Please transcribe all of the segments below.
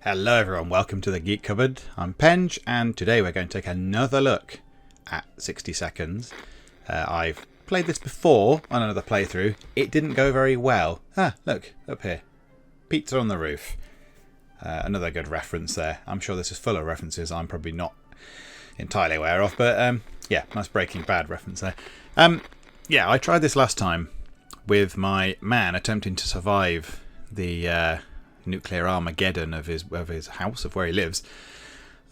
Hello everyone, welcome to the Geek Cupboard. I'm Penge, and today we're going to take another look at 60 Seconds. I've played this before on another playthrough. It didn't go very well. Look, up here. Pizza on the roof. Another good reference there. I'm sure this is full of references I'm probably not entirely aware of, but yeah, nice Breaking Bad reference there. Yeah, I tried this last time with my man attempting to survive the nuclear Armageddon of his house, of where he lives.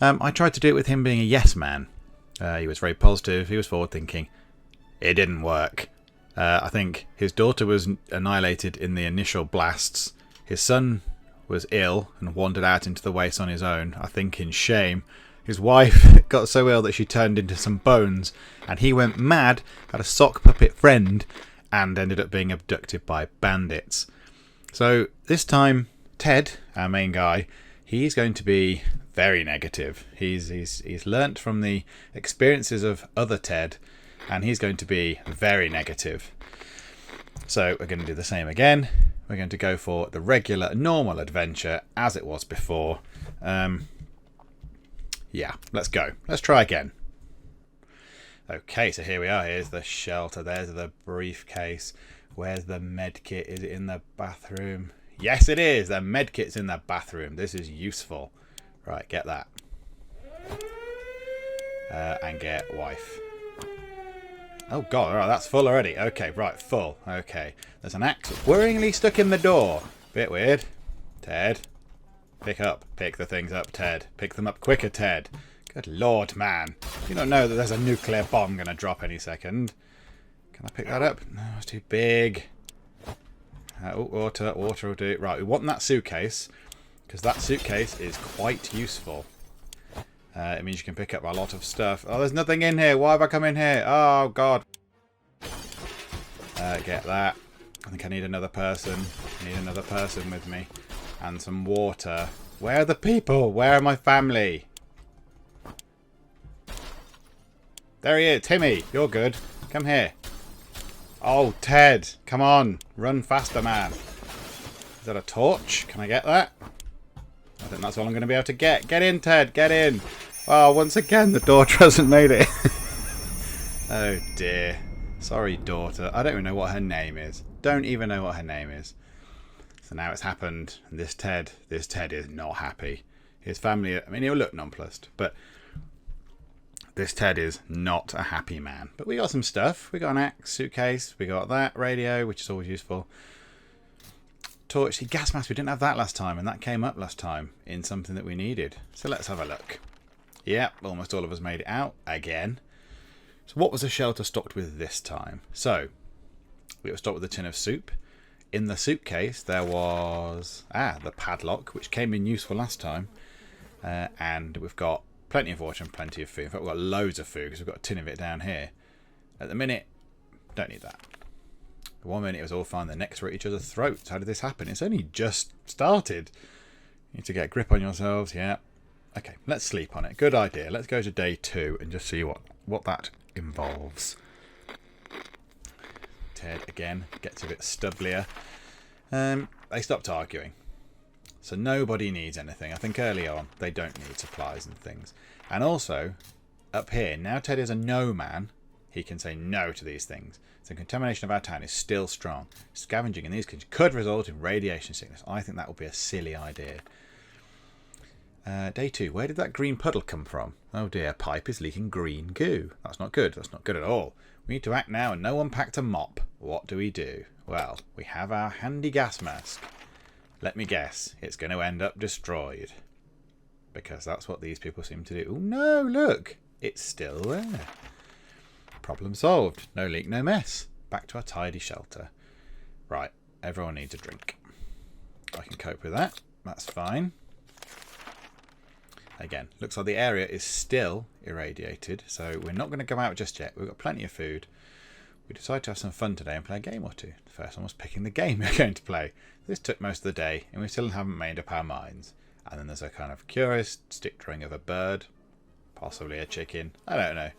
I tried to do it with him being a yes man. He was very positive, he was forward thinking. It didn't work. I think his daughter was annihilated in the initial blasts. His son was ill and wandered out into the waste on his own, I think in shame. His wife got so ill that she turned into some bones, and he went mad, had a sock puppet friend, and ended up being abducted by bandits. So this time, Ted, our main guy, he's going to be very negative. He's learnt from the experiences of other Ted, and he's going to be very negative. So we're going to do the same again. We're going to go for the regular, normal adventure as it was before. Yeah, let's go. Let's try again. Okay, so here we are. Here's the shelter. There's the briefcase. Where's the medkit? Is it in the bathroom? Yes, it is. The medkit's in the bathroom. This is useful. Right, get that. And get wife. Oh, God. All right, that's full already. Okay, right, full. Okay. There's an axe worryingly stuck in the door. Bit weird. Ted. Pick the things up, Ted. Pick them up quicker, Ted. Good Lord, man. You don't know that there's a nuclear bomb going to drop any second. Can I pick that up? No, it's too big. Water will do. Right, we want that suitcase, because that suitcase is quite useful. It means you can pick up a lot of stuff. Oh, there's nothing in here. Why have I come in here? Oh, God. Get that. I think I need another person. I need another person with me. And some water. Where are the people? Where are my family? There he is. Timmy, you're good. Come here. Oh, Ted. Come on. Run faster, man. Is that a torch? Can I get that? I think that's all I'm going to be able to get. Get in, Ted. Get in. Oh, once again, the daughter hasn't made it. Oh, dear. Sorry, daughter. I don't even know what her name is. Don't even know what her name is. So now it's happened. And this Ted is not happy. His family, I mean, he'll look nonplussed, but this Ted is not a happy man. But we got some stuff. We got an axe, suitcase. We got that radio, which is always useful. Torch. See, gas mask. We didn't have that last time, and that came up last time in something that we needed. So let's have a look. Yep, almost all of us made it out again. So what was the shelter stocked with this time? So we were stocked with a tin of soup. In the suitcase there was the padlock, which came in useful last time. And we've got plenty of water and plenty of food. In fact, we've got loads of food because we've got a tin of it down here. At the minute, don't need that. One minute it was all fine, the next we're at each other's throats. How did this happen? It's only just started. You need to get a grip on yourselves, yeah. Okay, let's sleep on it. Good idea. Let's go to day 2 and just see what that involves. Ted, again, gets a bit stubblier. They stopped arguing. So nobody needs anything. I think early on, they don't need supplies and things. And also, up here, now Ted is a no man. He can say no to these things. So contamination of our town is still strong. Scavenging in these conditions could result in radiation sickness. I think that would be a silly idea. Day 2. Where did that green puddle come from? Oh dear, pipe is leaking green goo. That's not good. That's not good at all. We need to act now, and no one packed a mop. What do we do? Well, we have our handy gas mask. Let me guess. It's going to end up destroyed. Because that's what these people seem to do. Oh no, look. It's still there. Problem solved. No leak, no mess. Back to our tidy shelter. Right, everyone needs a drink. I can cope with that. That's fine. Again, looks like the area is still irradiated, so we're not going to go out just yet. We've got plenty of food. We decided to have some fun today and play a game or two. The first one was picking the game we're going to play. This took most of the day, and we still haven't made up our minds. And then there's a kind of curious stick drawing of a bird, possibly a chicken. I don't know.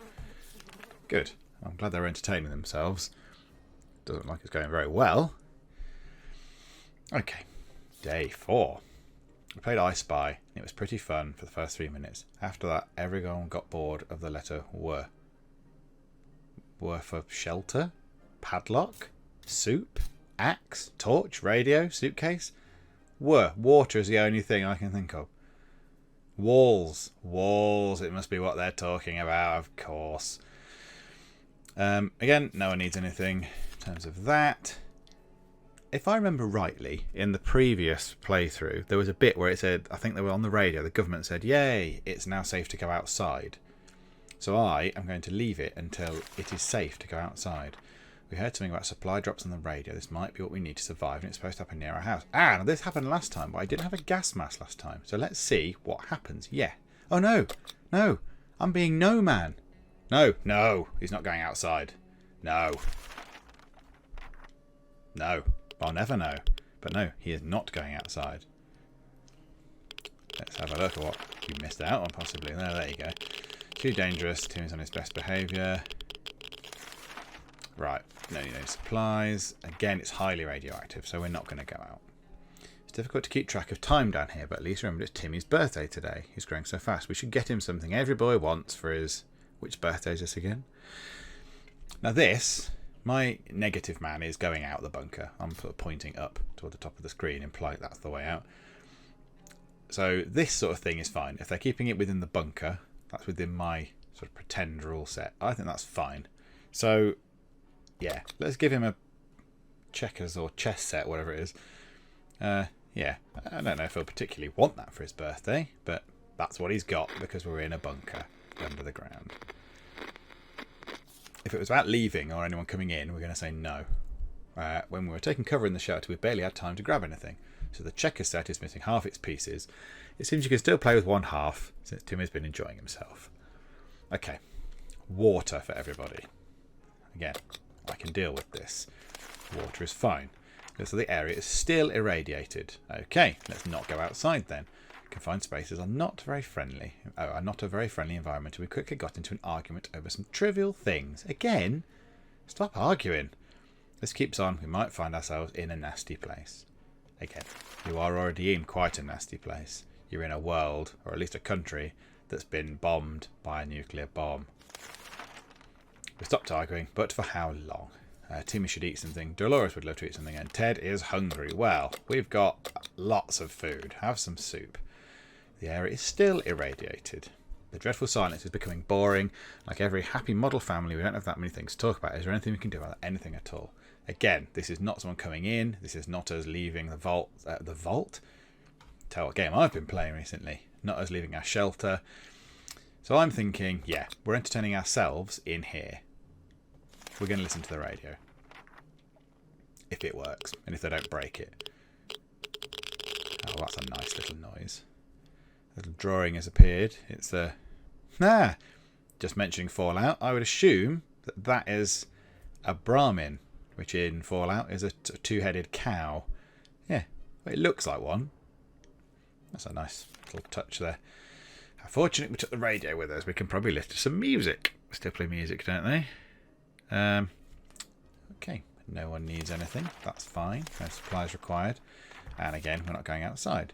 Good. I'm glad they're entertaining themselves. Doesn't look like it's going very well. Okay. Day 4. I played I Spy. It was pretty fun for the first 3 minutes. After that, everyone got bored of the letter W. W for shelter, padlock, soup, axe, torch, radio, suitcase. W. Water is the only thing I can think of. Walls. Walls. It must be what they're talking about, of course. Again, no one needs anything in terms of that. If I remember rightly, in the previous playthrough, there was a bit where it said, I think they were on the radio, the government said, yay, it's now safe to go outside. So I am going to leave it until it is safe to go outside. We heard something about supply drops on the radio. This might be what we need to survive, and it's supposed to happen near our house. Ah, now this happened last time, but I didn't have a gas mask last time. So let's see what happens. Yeah. Oh, no. No. I'm being no man. No. No. He's not going outside. No. No. I'll never know. But no, he is not going outside. Let's have a look at what you missed out on, possibly. There you go. Too dangerous. Tim is on his best behaviour. Right. No supplies. Again, it's highly radioactive, so we're not going to go out. It's difficult to keep track of time down here, but at least remember it's Timmy's birthday today. He's growing so fast. We should get him something every boy wants for his... Which birthday is this again? Now this... My negative man is going out the bunker. I'm sort of pointing up toward the top of the screen, implying that's the way out. So this sort of thing is fine. If they're keeping it within the bunker, that's within my sort of pretend rule set. I think that's fine. So, yeah, let's give him a checkers or chess set, whatever it is. Yeah, I don't know if he'll particularly want that for his birthday, but that's what he's got because we're in a bunker under the ground. If it was about leaving or anyone coming in, we're going to say no. When we were taking cover in the shelter, we barely had time to grab anything. So the checker set is missing half its pieces. It seems you can still play with one half, since Tim has been enjoying himself. Okay. Water for everybody. Again, I can deal with this. Water is fine. So the area is still irradiated. Okay, let's not go outside then. Confined spaces are not very friendly. Are not a very friendly environment. We quickly got into an argument over some trivial things. Again, stop arguing. This keeps on. We might find ourselves in a nasty place. Again, you are already in quite a nasty place. You're in a world, or at least a country, that's been bombed by a nuclear bomb. We stopped arguing, but for how long? Timmy should eat something. Dolores would love to eat something, and Ted is hungry. Well, we've got lots of food. Have some soup. The area is still irradiated. The dreadful silence is becoming boring. Like every happy model family, we don't have that many things to talk about. Is there anything we can do about anything at all? Again, this is not someone coming in. This is not us leaving the vault. The vault? Tell what game I've been playing recently. Not us leaving our shelter. So I'm thinking, yeah, we're entertaining ourselves in here. We're going to listen to the radio. If it works. And if they don't break it. Oh, that's a nice little noise. A little drawing has appeared. It's a... just mentioning Fallout, I would assume that that is a Brahmin, which in Fallout is a two-headed cow. Yeah, well, it looks like one. That's a nice little touch there. How fortunate we took the radio with us. We can probably listen to some music. Still play music, don't they? Okay, no one needs anything. That's fine. No supplies required. And again, we're not going outside.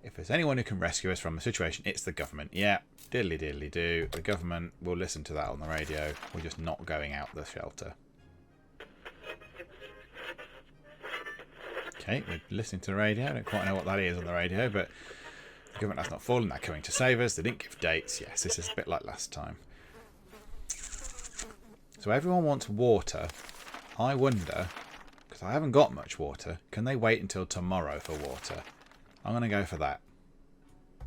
If there's anyone who can rescue us from the situation, it's the government. Yeah, diddly diddly do. The government will listen to that on the radio. We're just not going out the shelter. Okay, we're listening to the radio. I don't quite know what that is on the radio, but the government has not fallen. They're coming to save us. They didn't give dates. Yes, this is a bit like last time. So everyone wants water. I wonder, because I haven't got much water, can they wait until tomorrow for water? I'm going to go for that.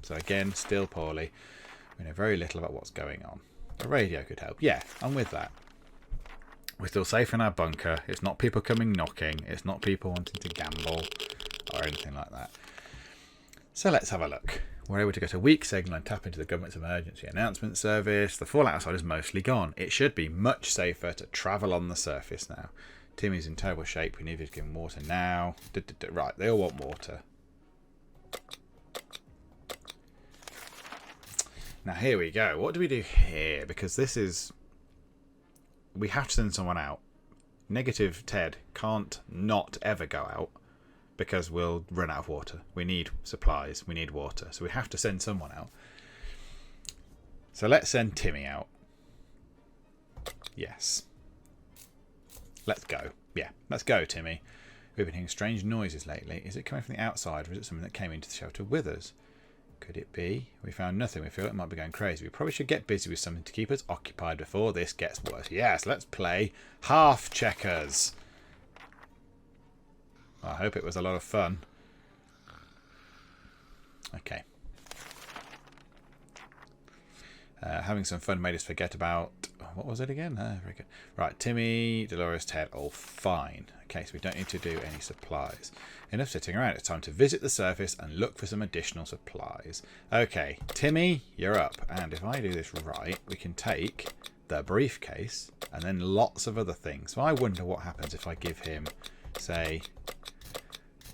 So again, still poorly. We know very little about what's going on. The radio could help. Yeah, I'm with that. We're still safe in our bunker. It's not people coming knocking. It's not people wanting to gamble or anything like that. So let's have a look. We're able to get a weak signal and tap into the government's emergency announcement service. The fallout outside is mostly gone. It should be much safer to travel on the surface now. Timmy's in terrible shape. We need to give him water now. Right, they all want water. Now here we go. What do we do here? Because this is... We have to send someone out. Negative Ted can't not ever go out. because we'll run out of water. We need supplies. We need water. So we have to send someone out. So let's send Timmy out. Yes. Let's go. Yeah, let's go, Timmy. We've been hearing strange noises lately. Is it coming from the outside, or is it something that came into the shelter with us? Could it be? We found nothing. We feel it might be going crazy. We probably should get busy with something to keep us occupied before this gets worse. Yes, let's play half checkers. I hope it was a lot of fun. Okay. Having some fun made us forget about... What was it again? Very good. Right, Timmy, Dolores, Ted, all fine. Okay, so we don't need to do any supplies. Enough sitting around. It's time to visit the surface and look for some additional supplies. Okay, Timmy, you're up. And if I do this right, we can take the briefcase and then lots of other things. So I wonder what happens if I give him, say...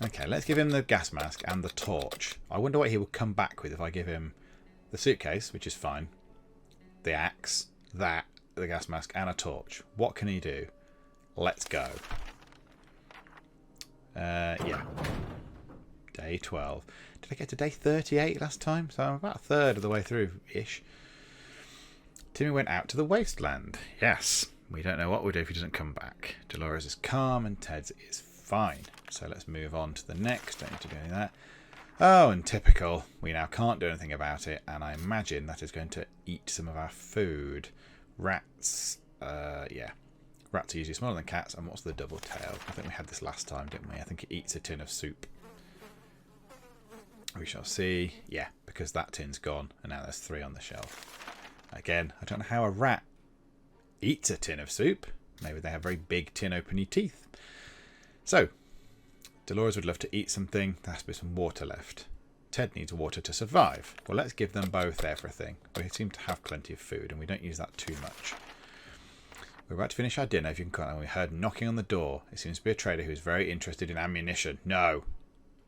Okay, let's give him the gas mask and the torch. I wonder what he will come back with if I give him the suitcase, which is fine, the axe, the gas mask, and a torch. What can he do? Let's go. Yeah. Day 12. Did I get to day 38 last time? So I'm about a third of the way through-ish. Timmy went out to the wasteland. Yes. We don't know what we'll do if he doesn't come back. Dolores is calm and Ted's is fine. So let's move on to the next. Don't need to do any of that. Oh, and typical. We now can't do anything about it, and I imagine that is going to eat some of our food. Rats, yeah. Rats are usually smaller than cats, and what's the double tail? I think we had this last time, didn't we? I think it eats a tin of soup. We shall see. Yeah, because that tin's gone, and now there's 3 on the shelf. Again, I don't know how a rat eats a tin of soup. Maybe they have very big tin opening teeth. So, Dolores would love to eat something. There has to be some water left. Ted needs water to survive. Well, let's give them both everything. We seem to have plenty of food, and we don't use that too much. We're about to finish our dinner, if you can count, and we heard knocking on the door. It seems to be a trader who's very interested in ammunition. No,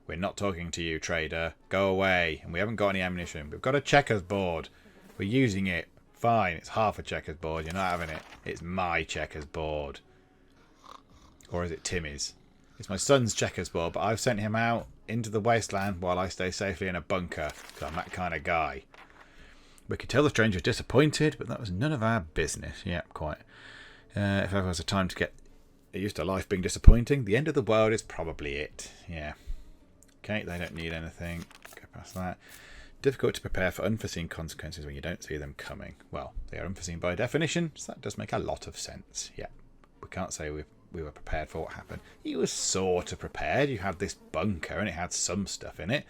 we're not talking to you, trader. Go away. And we haven't got any ammunition. We've got a checkers board. We're using it. Fine, it's half a checkers board. You're not having it. It's my checkers board. Or is it Timmy's? It's my son's checkers board, but I've sent him out into the wasteland while I stay safely in a bunker, because I'm that kind of guy. We could tell the stranger was disappointed, but that was none of our business. Yep, quite. If ever was a time to get used to life being disappointing, the end of the world is probably it. Yeah. Okay, they don't need anything. Go past that. Difficult to prepare for unforeseen consequences when you don't see them coming. Well, they are unforeseen by definition, so that does make a lot of sense. Yeah. We can't say we were prepared for what happened. You were sort of prepared. You had this bunker and it had some stuff in it.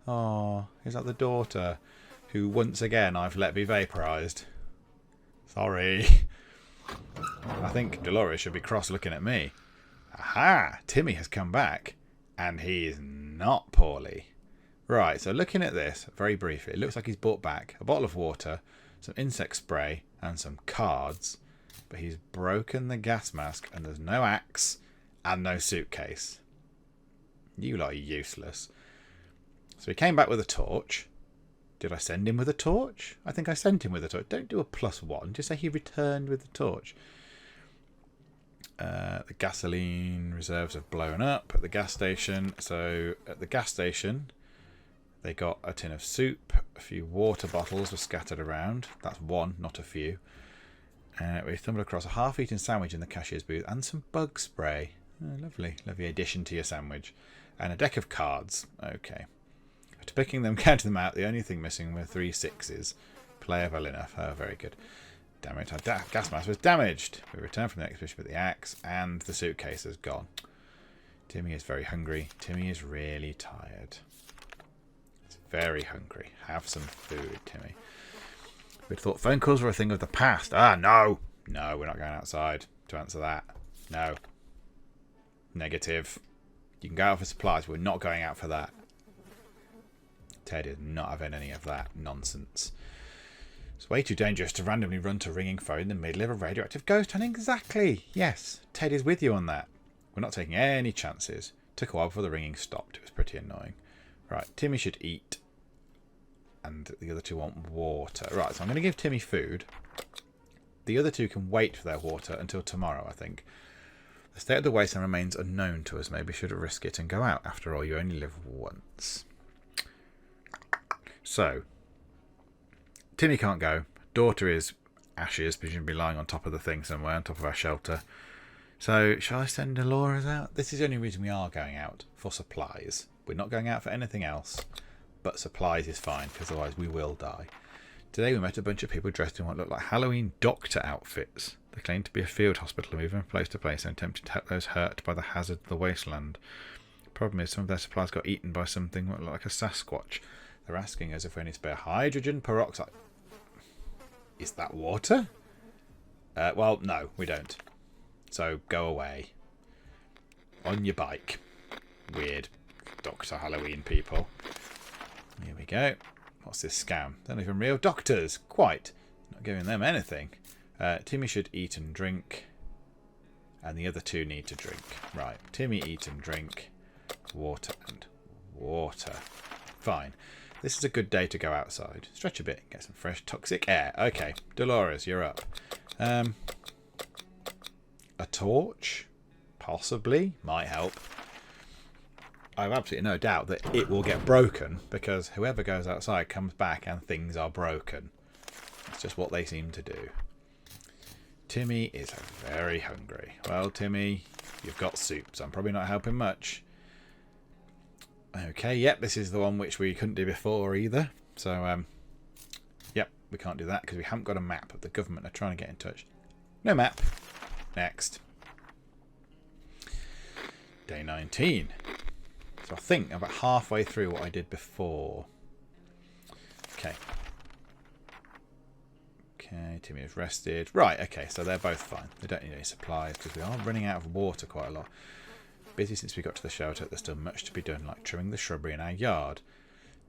Oh, is that the daughter who once again I've let be vaporised? Sorry. I think Dolores should be cross looking at me. Aha! Timmy has come back and he is not poorly. Right, so looking at this very briefly, it looks like he's brought back a bottle of water, some insect spray and some cards. But he's broken the gas mask and there's no axe and no suitcase. You lot are useless. So he came back with a torch. Did I send him with a torch? I think I sent him with a torch. Don't do a +1. Just say he returned with the torch. The gasoline reserves have blown up at the gas station. So at the gas station, they got a tin of soup. A few water bottles were scattered around. That's one, not a few. We stumbled across a half-eaten sandwich in the cashier's booth and some bug spray. Oh, lovely. Lovely addition to your sandwich. And a deck of cards. Okay. After picking them, counting them out, the only thing missing were 3 6s. Playable enough. Oh, very good. Damn it, our gas mask was damaged. We returned from the expedition with the axe and the suitcase is gone. Timmy is very hungry. Timmy is really tired. He's very hungry. Have some food, Timmy. We'd thought phone calls were a thing of the past. Ah, no. No, we're not going outside to answer that. No. Negative. You can go out for supplies. We're not going out for that. Ted is not having any of that nonsense. It's way too dangerous to randomly run to a ringing phone in the middle of a radioactive ghost hunt. Exactly. Yes, Ted is with you on that. We're not taking any chances. Took a while before the ringing stopped. It was pretty annoying. Right, Timmy should eat. And the other 2 want water. Right, so I'm going to give Timmy food. The other 2 can wait for their water until tomorrow, I think. The state of the wasteland remains unknown to us. Maybe we should risk it and go out. After all, you only live once. So, Timmy can't go. Daughter is ashes, presumably lying on top of the thing somewhere, on top of our shelter. So, shall I send Dolores out? This is the only reason we are going out, for supplies. We're not going out for anything else, but supplies is fine, because otherwise we will die. Today we met a bunch of people dressed in what looked like Halloween doctor outfits. They claimed to be a field hospital, moving from place to place and attempting to help those hurt by the hazard of the wasteland. The problem is some of their supplies got eaten by something that looked like a Sasquatch. They're asking us if we need spare hydrogen peroxide. Is that water? Well, no, we don't. So go away. On your bike. Weird Dr. Halloween people. Here we go. What's this scam? They're not even real doctors. Quite. Not giving them anything. Timmy should eat and drink. And the other two need to drink. Right. Timmy, eat and drink. Water and water. Fine. This is a good day to go outside. Stretch a bit. Get some fresh toxic air. Okay. Dolores, you're up. A torch? Possibly. Might help. I have absolutely no doubt that it will get broken because whoever goes outside comes back and things are broken. It's just what they seem to do. Timmy is very hungry. Well, Timmy, you've got soup, so I'm probably not helping much. Okay, yep, this is the one which we couldn't do before either. So, yep, we can't do that because we haven't got a map. The government are trying to get in touch. No map. Next. Day 19. So I think I'm about halfway through what I did before. Okay. Okay, Timmy is rested. Right, okay, so they're both fine. They don't need any supplies because we are running out of water quite a lot. Busy since we got to the shelter. There's still much to be done, like trimming the shrubbery in our yard.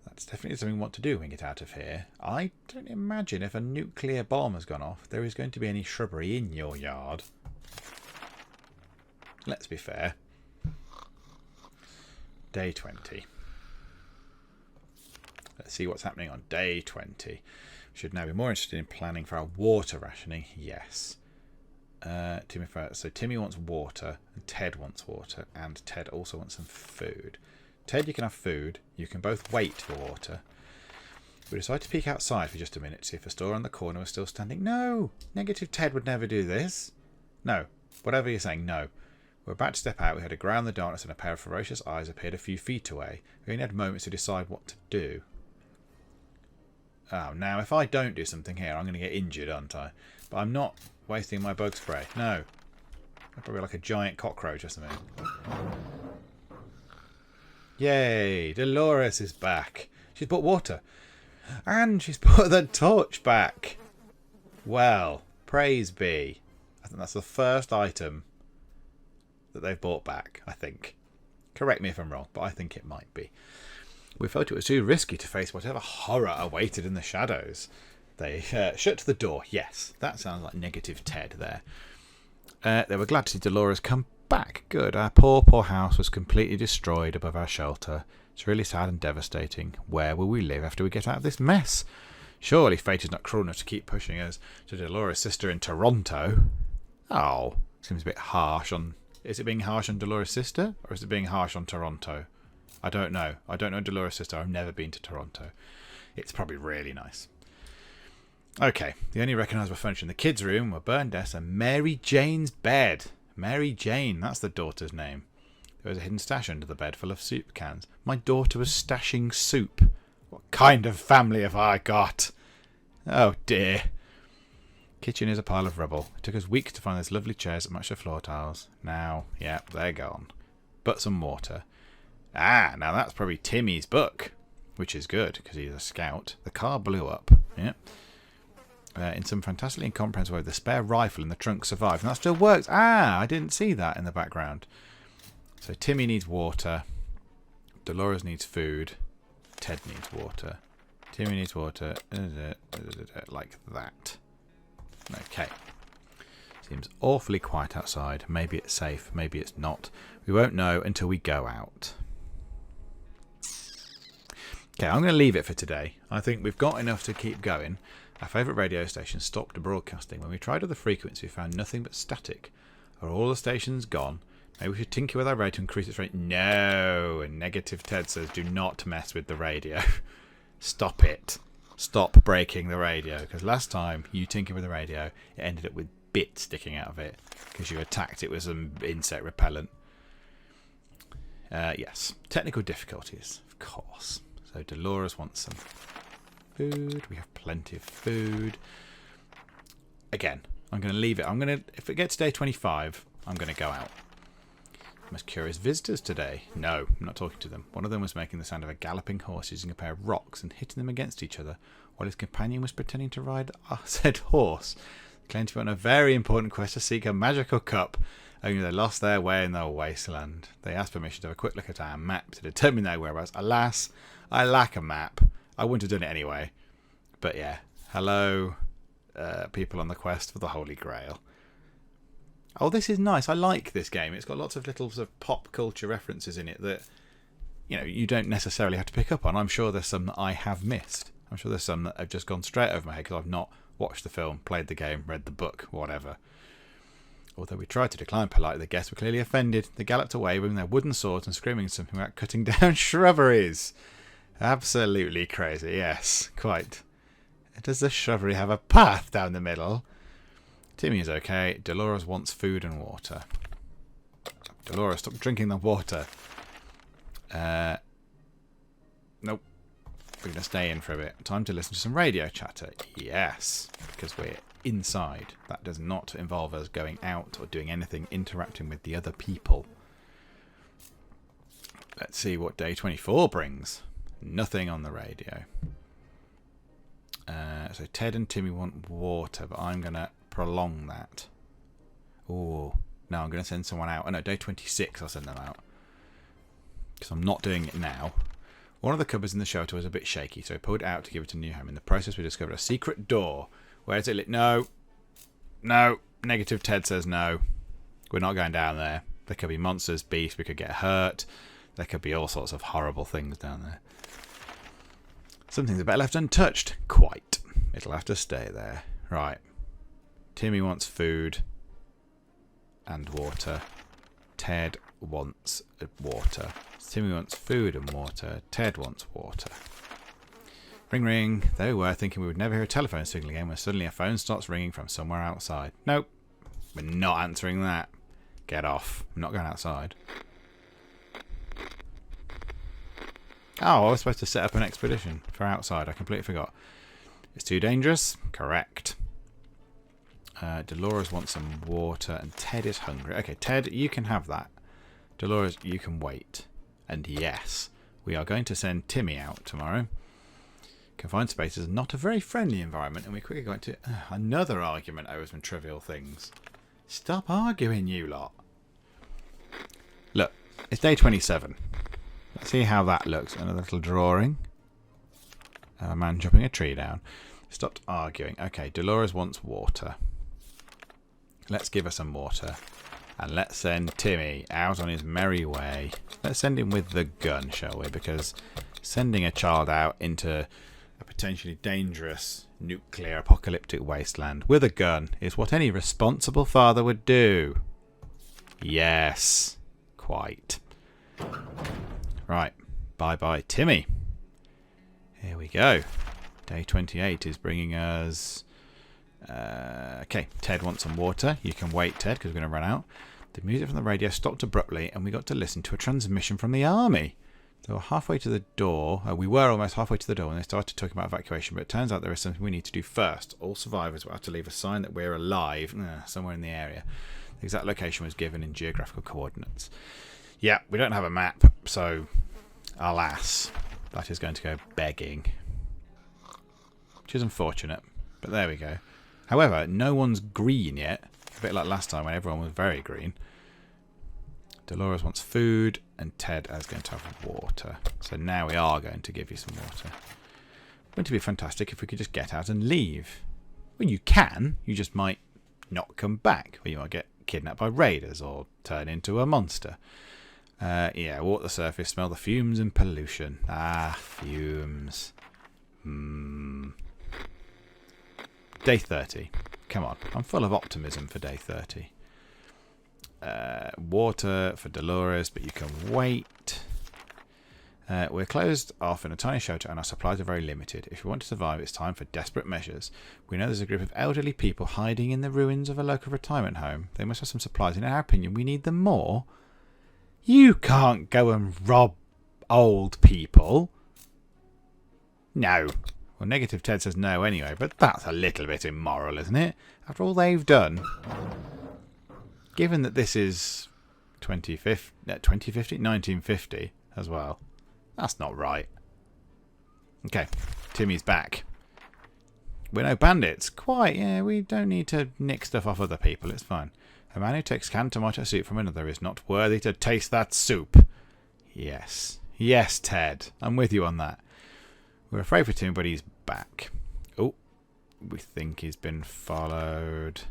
That's definitely something we want to do when we get out of here. I don't imagine if a nuclear bomb has gone off, there is going to be any shrubbery in your yard. Let's be fair. Day 20. Let's see what's happening on day 20. We should now be more interested in planning for our water rationing. Yes. Timmy wants water, and Ted wants water, and Ted also wants some food. Ted, you can have food. You can both wait for water. We decided to peek outside for just a minute to see if the store on the corner was still standing. No! Negative Ted would never do this. No. Whatever you're saying, no. We were about to step out. We heard a growl in the darkness and a pair of ferocious eyes appeared a few feet away. We only had moments to decide what to do. Oh, now if I don't do something here, I'm going to get injured, aren't I? But I'm not wasting my bug spray. No. Probably like a giant cockroach or something. Yay! Dolores is back. She's brought water. And she's put the torch back. Well, praise be. I think that's the first item that they've brought back, I think. Correct me if I'm wrong, but I think it might be. We felt it was too risky to face whatever horror awaited in the shadows. They shut the door. Yes, that sounds like negative Ted there. They were glad to see Dolores come back. Good. Our poor house was completely destroyed above our shelter. It's really sad and devastating. Where will we live after we get out of this mess? Surely fate is not cruel enough to keep pushing us to Dolores' sister in Toronto. Oh, seems a bit harsh on... Is it being harsh on Dolores' sister? Or is it being harsh on Toronto? I don't know. I don't know Dolores' sister. I've never been to Toronto. It's probably really nice. Okay. The only recognisable furniture in the kids' room were burned desks and Mary Jane's bed. Mary Jane. That's the daughter's name. There was a hidden stash under the bed full of soup cans. My daughter was stashing soup. What kind of family have I got? Oh dear. Kitchen is a pile of rubble. It took us weeks to find those lovely chairs that match the floor tiles. Now, yeah, they're gone. But some water. Ah, now that's probably Timmy's book, which is good because he's a scout. The car blew up. Yeah. In some fantastically incomprehensible way, the spare rifle in the trunk survived, and that still works. Ah, I didn't see that in the background. So Timmy needs water. Dolores needs food. Ted needs water. Timmy needs water. Like that. Okay. Seems awfully quiet outside. Maybe it's safe. Maybe it's not. We won't know until we go out. Okay, I'm going to leave it for today. I think we've got enough to keep going. Our favourite radio station stopped broadcasting. When we tried other frequencies, we found nothing but static. Are all the stations gone? Maybe we should tinker with our radio to increase its rate. No! And Negative Ted says, do not mess with the radio. Stop it. Stop breaking the radio. Because last time you tinkered with the radio, it ended up with bits sticking out of it. Because you attacked it with some insect repellent. Yes. Technical difficulties, of course. So Dolores wants some food. We have plenty of food. Again, I'm going to leave it. If it gets to day 25, I'm going to go out. Most curious visitors today. No, I'm not talking to them. One of them was making the sound of a galloping horse using a pair of rocks and hitting them against each other, while his companion was pretending to ride said horse. They claimed to be on a very important quest to seek a magical cup, only they lost their way in the wasteland. They asked permission to have a quick look at our map to determine their whereabouts. Alas, I lack a map. I wouldn't have done it anyway. But yeah, hello, people on the quest for the Holy Grail. Oh, this is nice. I like this game. It's got lots of little sort of pop culture references in it that, you know, you don't necessarily have to pick up on. I'm sure there's some that I have missed. I'm sure there's some that have just gone straight over my head because I've not watched the film, played the game, read the book, whatever. Although we tried to decline politely, the guests were clearly offended. They galloped away, waving their wooden swords and screaming something about cutting down shrubberies. Absolutely crazy, yes, quite. Does the shrubbery have a path down the middle? Timmy is okay. Dolores wants food and water. Dolores, stop drinking the water. Nope. We're going to stay in for a bit. Time to listen to some radio chatter. Yes, because we're inside. That does not involve us going out or doing anything interacting with the other people. Let's see what day 24 brings. Nothing on the radio. So Ted and Timmy want water, but I'm going to prolong that. Oh, no, I'm going to send someone out. Oh no, day 26 I'll send them out. Because I'm not doing it now. One of the cupboards in the shelter was a bit shaky, so I pulled it out to give it a new home. In the process, we discovered a secret door. Where is it lit? No. No. Negative Ted says no. We're not going down there. There could be monsters, beasts, we could get hurt. There could be all sorts of horrible things down there. Some things are better left untouched. Quite. It'll have to stay there. Right. Timmy wants food and water. Ted wants water. Timmy wants food and water. Ted wants water. Ring ring. There we were, thinking we would never hear a telephone signal again when suddenly a phone starts ringing from somewhere outside. Nope. We're not answering that. Get off. I'm not going outside. Oh, I was supposed to set up an expedition for outside. I completely forgot. It's too dangerous? Correct. Dolores wants some water and Ted is hungry. Okay, Ted, you can have that. Dolores, you can wait. And yes, we are going to send Timmy out tomorrow. Confined space is not a very friendly environment, and we're quickly going to another argument over some trivial things. Stop arguing, you lot. Look, it's day 27. Let's see how that looks. Another little drawing. A man chopping a tree down. Stopped arguing. Okay, Dolores wants water. Let's give her some water. And let's send Timmy out on his merry way. Let's send him with the gun, shall we? Because sending a child out into a potentially dangerous nuclear apocalyptic wasteland with a gun is what any responsible father would do. Yes, quite. Right, bye-bye Timmy. Here we go. Day 28 is bringing us... okay, Ted wants some water. You can wait, Ted, because we're going to run out. The music from the radio stopped abruptly, and we got to listen to a transmission from the army. They were halfway to the door. We were almost halfway to the door when they started talking about evacuation, but it turns out there is something we need to do first. All survivors will have to leave a sign that we're alive somewhere in the area. The exact location was given in geographical coordinates. Yeah, we don't have a map, so alas, that is going to go begging. Which is unfortunate, but there we go. However, no one's green yet. A bit like last time when everyone was very green. Dolores wants food, and Ted is going to have water. So now we are going to give you some water. Wouldn't it be fantastic if we could just get out and leave? Well, you can. You just might not come back. Or you might get kidnapped by raiders or turn into a monster. Yeah, walk the surface, smell the fumes and pollution. Ah, fumes. Day 30. Come on, I'm full of optimism for day 30. water for Dolores, but you can wait. We're closed off in a tiny shelter and our supplies are very limited. If we want to survive, it's time for desperate measures. We know there's a group of elderly people hiding in the ruins of a local retirement home. They must have some supplies. In our opinion, we need them more. You can't go and rob old people. No. Well, Negative Ted says no anyway, but that's a little bit immoral, isn't it? After all they've done. Given that this is 1950 as well. That's not right. Okay, Timmy's back. We're no bandits. Quite, yeah, we don't need to nick stuff off other people. It's fine. A man who takes canned tomato soup from another is not worthy to taste that soup. Yes. Yes, Ted. I'm with you on that. We're afraid for Tim, but he's back. Oh, we think he's been followed.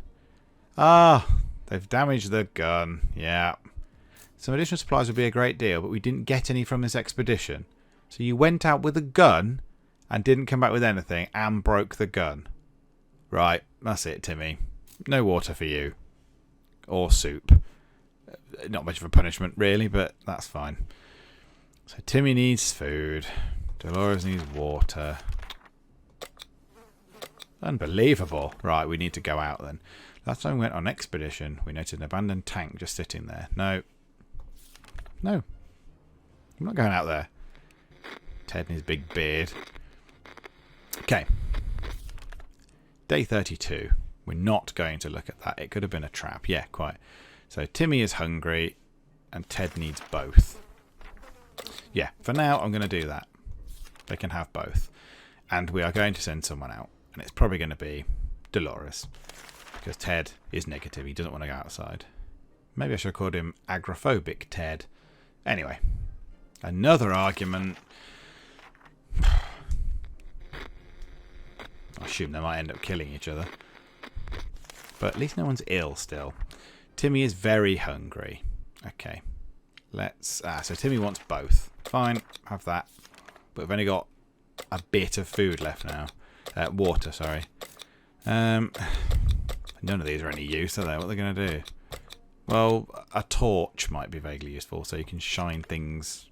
Ah, they've damaged the gun. Yeah. Some additional supplies would be a great deal, but we didn't get any from this expedition. So you went out with a gun and didn't come back with anything and broke the gun. Right, that's it, Timmy. No water for you. Or soup. Not much of a punishment, really, but that's fine. So Timmy needs food. Dolores needs water. Unbelievable. Right, we need to go out then. Last time we went on expedition, we noted an abandoned tank just sitting there. No. No. I'm not going out there. Ted and his big beard. Okay. Day 32. We're not going to look at that. It could have been a trap. Yeah, quite. So Timmy is hungry and Ted needs both. Yeah, for now I'm going to do that. They can have both. And we are going to send someone out. And it's probably going to be Dolores. Because Ted is negative. He doesn't want to go outside. Maybe I should have called him agoraphobic Ted. Anyway. Another argument. I assume they might end up killing each other. But at least no one's ill still. Timmy is very hungry. Okay. Let's... so Timmy wants both. Fine. Have that. But we've only got a bit of food left now. Water, sorry. None of these are any use, are they? What are they going to do? Well, a torch might be vaguely useful, so you can shine things,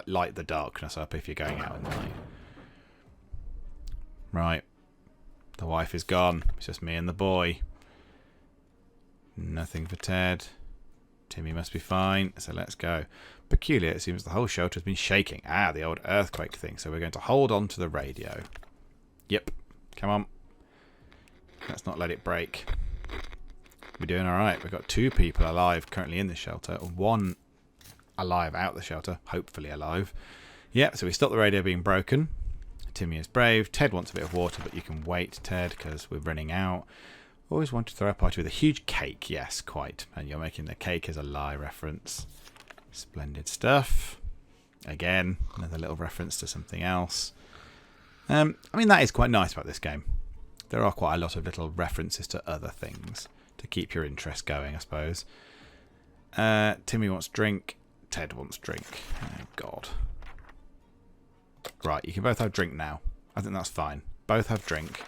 light the darkness up if you're going out at night. Right. The wife is gone. It's just me and the boy. Nothing for Ted. Timmy must be fine, so let's go. Peculiar, it seems the whole shelter has been shaking. Ah, the old earthquake thing. So we're going to hold on to the radio. Yep. Come on. Let's not let it break. We're doing alright. We've got 2 people alive currently in the shelter. 1 alive out the shelter. Hopefully alive. Yep, so we stop the radio being broken. Timmy is brave. Ted wants a bit of water, but you can wait, Ted, because we're running out. Always want to throw a party with a huge cake. Yes, quite. And you're making the cake as a lie reference. Splendid stuff. Again, another little reference to something else. I mean, that is quite nice about this game. There are quite a lot of little references to other things to keep your interest going, I suppose. Timmy wants drink. Ted wants drink. Oh, God. Right, you can both have drink now. I think that's fine. Both have drink.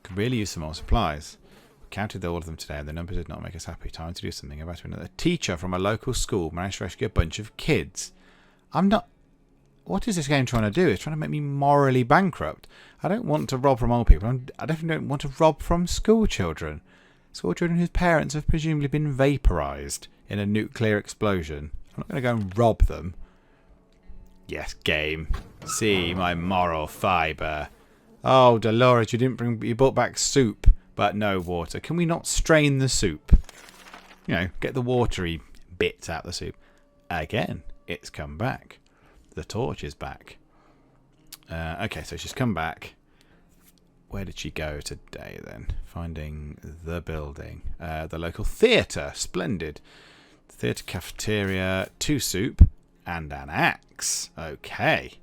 Could really use some more supplies. We counted all of them today and the numbers did not make us happy. Time to do something about it. Another teacher from a local school managed to rescue a bunch of kids. I'm not... What is this game trying to do? It's trying to make me morally bankrupt. I don't want to rob from old people. I definitely don't want to rob from school children. School children whose parents have presumably been vaporised in a nuclear explosion. I'm not going to go and rob them. Yes, game. See my moral fibre. Oh, Dolores, you brought back soup, but no water. Can we not strain the soup? You know, get the watery bits out of the soup. Again, it's come back. The torch is back. Okay, so she's come back. Where did she go today then? Finding the building. The local theatre. Splendid. Theatre cafeteria, 2 soup, and an axe. Okay.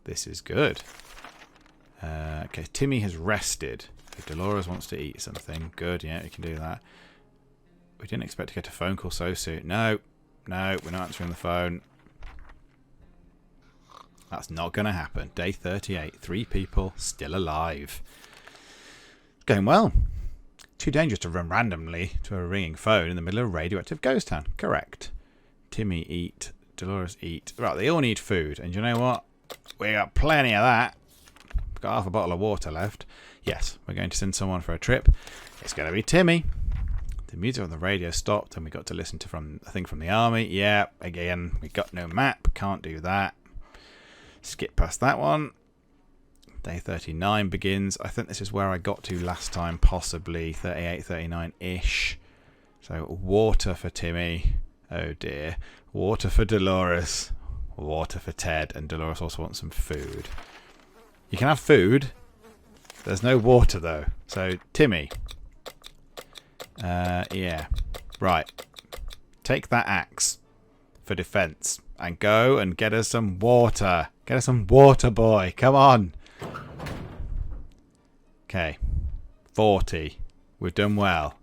This is good. Okay, Timmy has rested. If Dolores wants to eat something. Good, yeah, we can do that. We didn't expect to get a phone call so soon. No, we're not answering the phone. That's not going to happen. Day 38. 3 people still alive. Going well. Too dangerous to run randomly to a ringing phone in the middle of a radioactive ghost town. Correct. Timmy eat. Dolores eat. Right, they all need food. And you know what? We got plenty of that. We've got half a bottle of water left. Yes, we're going to send someone for a trip. It's going to be Timmy. The music on the radio stopped and we got to listen to a thing from the army. Yeah, again, we got no map. Can't do that. Skip past that one. Day 39 begins. I think this is where I got to last time, possibly 38, 39-ish. So water for Timmy. Oh dear. Water for Dolores. Water for Ted. And Dolores also wants some food. You can have food. There's no water though. So Timmy. Yeah. Right. Take that axe for defense. And go and get us some water. Get us some water, boy. Come on. Okay. 40. We've done well.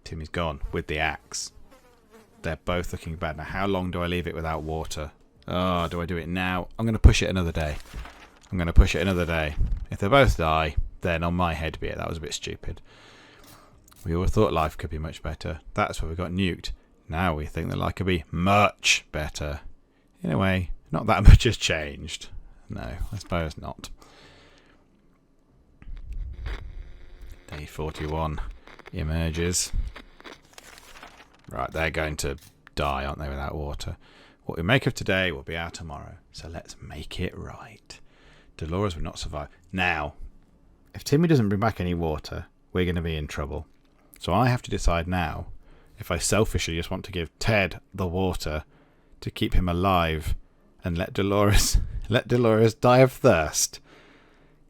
Timmy's gone with the axe. They're both looking bad. Now, how long do I leave it without water? Oh, do I do it now? I'm going to push it another day. I'm going to push it another day. If they both die, then on my head be it. That was a bit stupid. We always thought life could be much better. That's where we got nuked. Now we think that life could be much better. In a way, not that much has changed. No, I suppose not. Day 41 emerges. Right, they're going to die, aren't they, without water? What we make of today will be our tomorrow. So let's make it right. Dolores will not survive. Now, if Timmy doesn't bring back any water, we're going to be in trouble. So I have to decide now if I selfishly just want to give Ted the water to keep him alive and let Dolores die of thirst.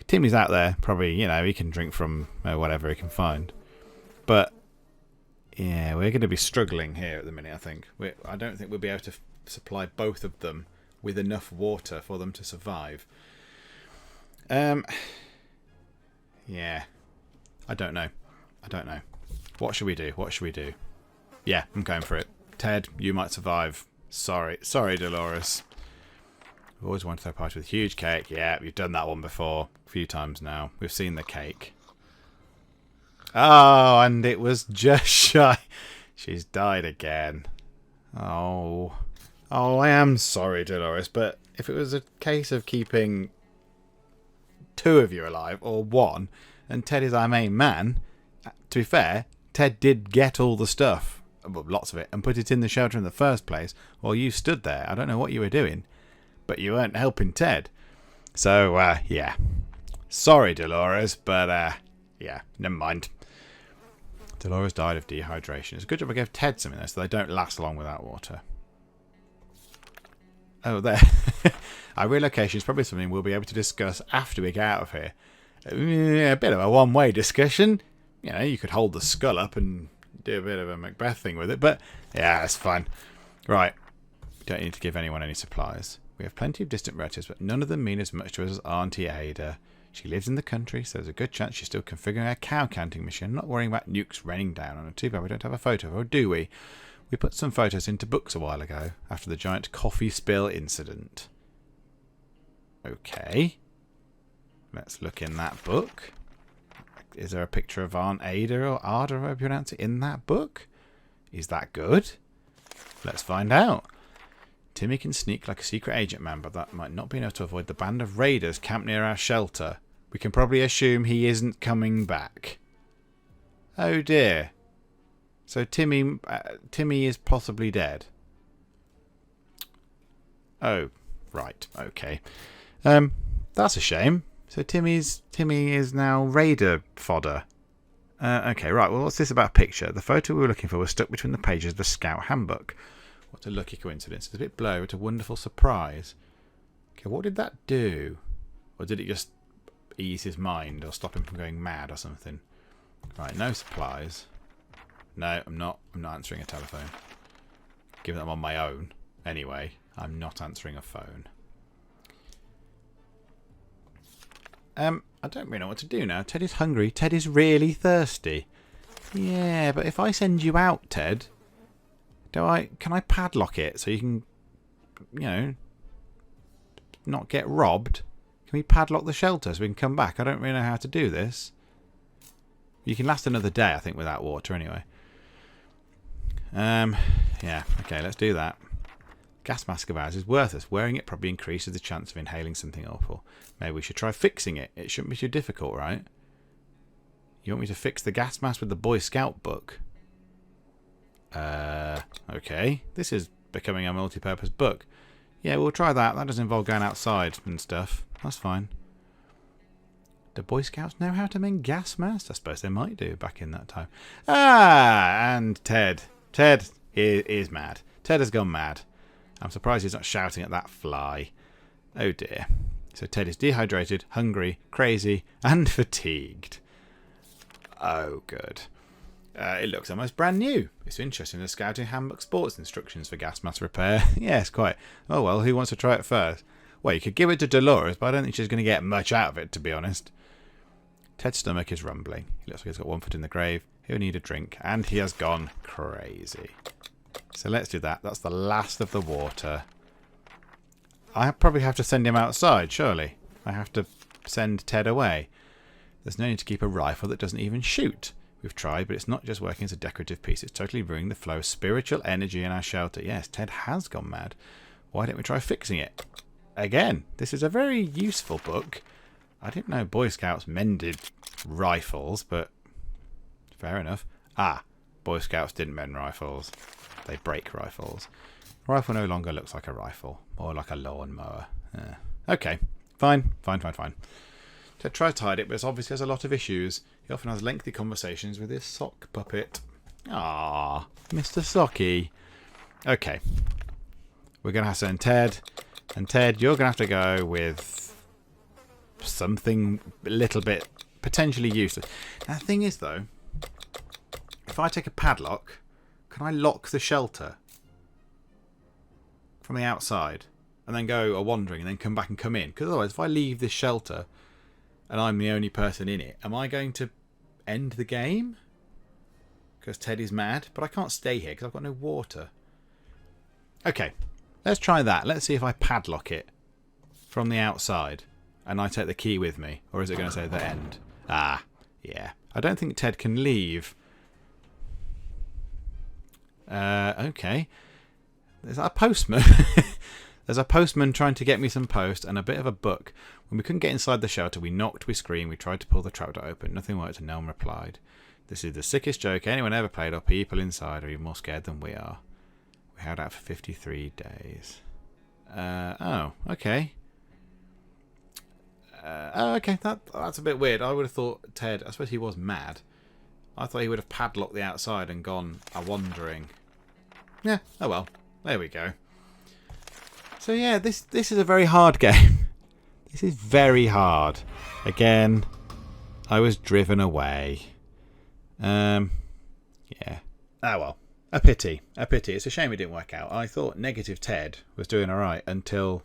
Timmy's out there, probably, he can drink from whatever he can find. But yeah, we're going to be struggling here at the minute, I think. I don't think we'll be able to supply both of them with enough water for them to survive. Yeah. I don't know. What should we do? Yeah, I'm going for it. Ted, you might survive. Sorry, Dolores. We've always wanted to throw a party with a huge cake. Yeah, you've done that one before. A few times now. We've seen the cake. Oh, and it was just shy. She's died again. Oh, I am sorry, Dolores, but if it was a case of keeping two of you alive, or one, and Ted is our main man, to be fair, Ted did get all the stuff, well, lots of it, and put it in the shelter in the first place while you stood there. I don't know what you were doing, but you weren't helping Ted. So, yeah. Sorry, Dolores, but, yeah, never mind. Dolores died of dehydration. It's a good job I gave Ted something, though, so they don't last long without water. Oh, there. Our relocation is probably something we'll be able to discuss after we get out of here. A bit of a one-way discussion. You could hold the skull up and do a bit of a Macbeth thing with it, but yeah, that's fine. Right. We don't need to give anyone any supplies. We have plenty of distant relatives, but none of them mean as much to us as Auntie Ada. She lives in the country, so there's a good chance she's still configuring her cow counting machine, not worrying about nukes raining down on her. Too bad we don't have a photo of her, or do we? We put some photos into books a while ago, after the giant coffee spill incident. Okay. Let's look in that book. Is there a picture of Aunt Ada or Ada, however you pronounce it, in that book? Is that good? Let's find out. Timmy can sneak like a secret agent man, but that might not be enough to avoid the band of raiders camped near our shelter. We can probably assume he isn't coming back. Oh dear. So Timmy is possibly dead. Oh, right, okay. That's a shame. So Timmy is now raider fodder. Okay, right. Well, what's this about a picture? The photo we were looking for was stuck between the pages of the Scout Handbook. What a lucky coincidence. It's a bit blurry, but a wonderful surprise. Okay, what did that do? Or did it just ease his mind or stop him from going mad or something? Right, no supplies. No, I'm not answering a telephone. Given that I'm on my own, anyway, I'm not answering a phone. I don't really know what to do now. Ted is hungry. Ted is really thirsty. Yeah, but if I send you out, Ted, can I padlock it so you can, not get robbed? Can we padlock the shelter so we can come back? I don't really know how to do this. You can last another day, I think, without water anyway. Yeah, okay, let's do that. Gas mask of ours is worthless. Wearing it probably increases the chance of inhaling something awful. Maybe we should try fixing it. It shouldn't be too difficult, right? You want me to fix the gas mask with the Boy Scout book? Okay. This is becoming a multi-purpose book. Yeah, we'll try that. That does involve going outside and stuff. That's fine. Do Boy Scouts know how to make gas masks? I suppose they might do back in that time. Ah, and Ted. Ted is mad. Ted has gone mad. I'm surprised he's not shouting at that fly. Oh dear. So Ted is dehydrated, hungry, crazy, and fatigued. Oh, good. It looks almost brand new. It's interesting. The Scouting Handbook Sports Instructions for gas mask repair. Yes, quite. Oh well, who wants to try it first? Well, you could give it to Dolores, but I don't think she's going to get much out of it, to be honest. Ted's stomach is rumbling. He looks like he's got one foot in the grave. He'll need a drink. And he has gone crazy. So let's do that. That's the last of the water. I probably have to send him outside, surely. I have to send Ted away. There's no need to keep a rifle that doesn't even shoot. We've tried, but it's not just working as a decorative piece. It's totally ruining the flow of spiritual energy in our shelter. Yes, Ted has gone mad. Why don't we try fixing it? Again, this is a very useful book. I didn't know Boy Scouts mended rifles, but fair enough. Ah, Boy Scouts didn't mend rifles. They break rifles. Rifle no longer looks like a rifle, more like a lawnmower. Okay, fine. Ted tries to hide it, but obviously has a lot of issues. He often has lengthy conversations with his sock puppet. Ah, Mr. Socky. Okay, we're going to have to send Ted. And Ted, you're going to have to go with something a little bit potentially useless. Now, the thing is, though, if I take a padlock, can I lock the shelter from the outside and then go a-wandering and then come back and come in? Because otherwise, if I leave this shelter and I'm the only person in it, am I going to end the game? Because Ted is mad, but I can't stay here because I've got no water. Okay, let's try that. Let's see if I padlock it from the outside and I take the key with me. Or is it going to say the end? Ah, yeah. I don't think Ted can leave. Okay. There's a postman. There's a postman trying to get me some post and a bit of a book. When we couldn't get inside the shelter, we knocked, we screamed, we tried to pull the trapdoor open. Nothing worked and no one replied. This is the sickest joke anyone ever played. Our people inside are even more scared than we are. We held out for 53 days. Oh, okay. Okay, that's a bit weird. I would have thought Ted, I suppose he was mad. I thought he would have padlocked the outside and gone a-wandering. Yeah, oh well. There we go. So yeah, this is a very hard game. This is very hard. Again, I was driven away. Yeah. Ah well. A pity. It's a shame it didn't work out. I thought Negative Ted was doing alright until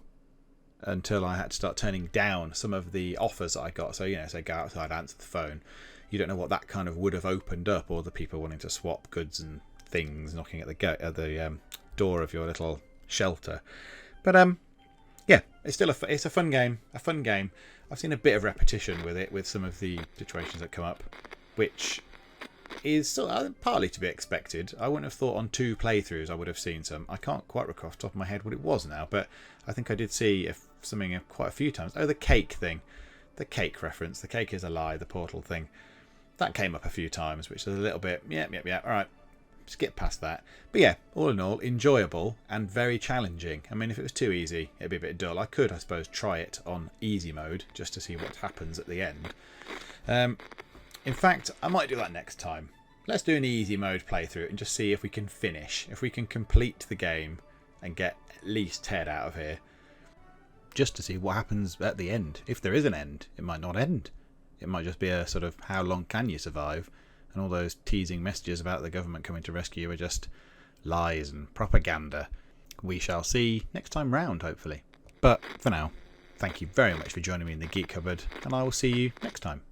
I had to start turning down some of the offers that I got. So, say go outside, answer the phone. You don't know what that kind of would have opened up, or the people wanting to swap goods and things knocking at the door of your little shelter. But yeah, it's still it's a fun game. I've seen a bit of repetition with it, with some of the situations that come up, which is still partly to be expected. I wouldn't have thought on 2 playthroughs I would have seen some. I can't quite recall off the top of my head what it was now, but I think I did see something quite a few times. Oh, the cake thing. The cake reference. The cake is a lie, the portal thing. That came up a few times, which is a little bit, yeah, alright. Skip past that. But yeah, all in all, enjoyable and very challenging. I mean, if it was too easy, it'd be a bit dull. I could, I suppose, try it on easy mode, just to see what happens at the end. In fact, I might do that next time. Let's do an easy mode playthrough and just see if we can finish, if we can complete the game and get at least Ted out of here. Just to see what happens at the end. If there is an end, it might not end. It might just be a sort of how long can you survive, and all those teasing messages about the government coming to rescue are just lies and propaganda. We shall see next time round, hopefully. But for now, thank you very much for joining me in the Geek Cupboard, and I will see you next time.